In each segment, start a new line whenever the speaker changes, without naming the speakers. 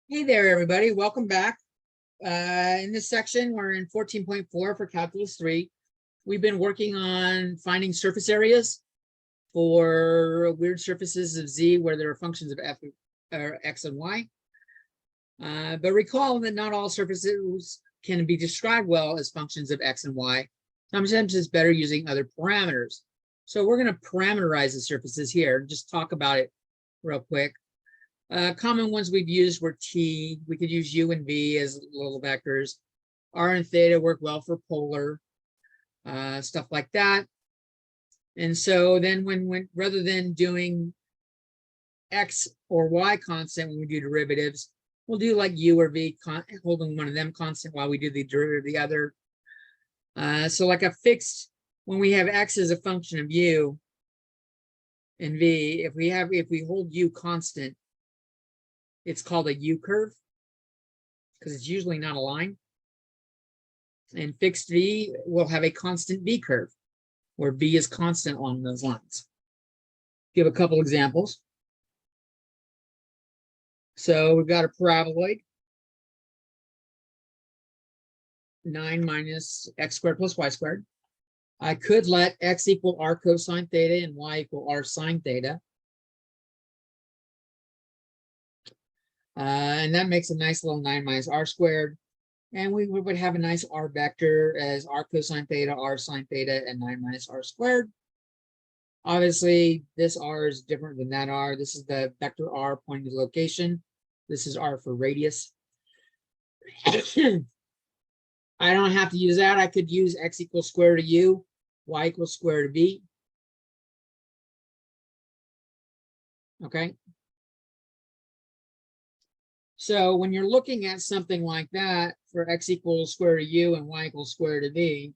Hey there, everybody. Welcome back. In this section, we're in 14.4 for Calculus 3. We've been working on finding surface areas for weird surfaces of Z where there are functions of f or x and y. But recall that not all surfaces can be described well as functions of x and y. Sometimes it's better using other parameters. So we're going to parameterize the surfaces here. Just talk about it real quick. Common ones we've used were T. We could use U and V as little vectors. R and theta work well for polar, stuff like that. And so then when rather than doing X or Y constant when we do derivatives, we'll do like U or V, holding one of them constant while we do the derivative of the other. So like a fixed, when we have X as a function of U and V, if we hold U constant, it's called a U curve because it's usually not a line. And fixed V will have a constant V curve where V is constant along those lines. Give a couple examples. So we've got a paraboloid, 9 minus x squared plus y squared. I could let x equal r cosine theta and y equal r sine theta. And that makes a nice little 9 minus r squared. And we would have a nice r vector as r cosine theta, r sine theta, and 9 minus r squared. Obviously, this r is different than that r. This is the vector r pointing to the location. This is r for radius. I don't have to use that. I could use x equals square root of u, y equals square root of v. Okay. So when you're looking at something like that for x equals square root of u and y equals square root of v,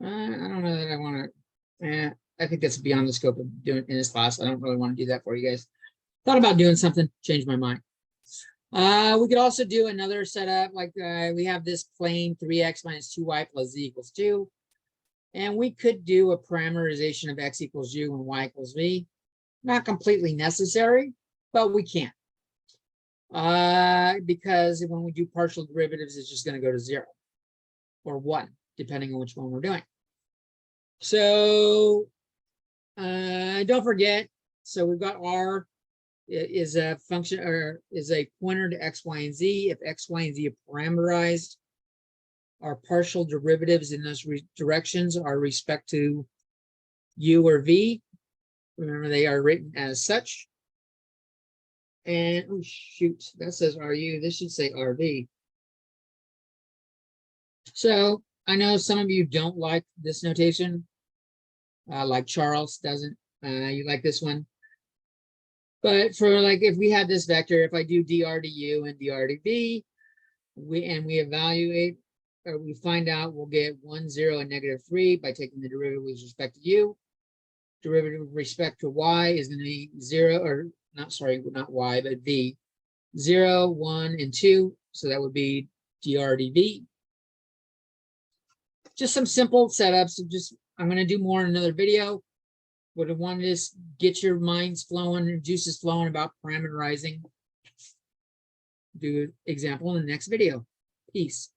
I don't know that I want to, I think that's beyond the scope of doing in this class. I don't really want to do that for you guys. Thought about doing something, changed my mind. We could also do another setup, like we have this plane 3x minus 2y plus z equals 2. And we could do a parameterization of x equals u and y equals v. Not completely necessary, but we can. Because when we do partial derivatives, it's just going to go to 0 or 1, depending on which one we're doing. So don't forget, so we've got r is a function or is a pointer to x, y, and z. If x, y, and z are parameterized, our partial derivatives in those directions are respect to u or v. Remember, they are written as such. And oh shoot, that says RU. This should say RV. So I know some of you don't like this notation, like Charles doesn't. You like this one. But for like, if we had this vector, if I do dr du and dr dv, we evaluate, or we find out, we'll get 1, 0, and -3 by taking the derivative with respect to u. Derivative with respect to y is going to be 0, or not, sorry, not y, but v. 0, 1, and 2. So that would be dr dv. Just some simple setups. I'm going to do more in another video. Would have wanted to just get your minds flowing, juices flowing about parameterizing. Do an example in the next video. Peace.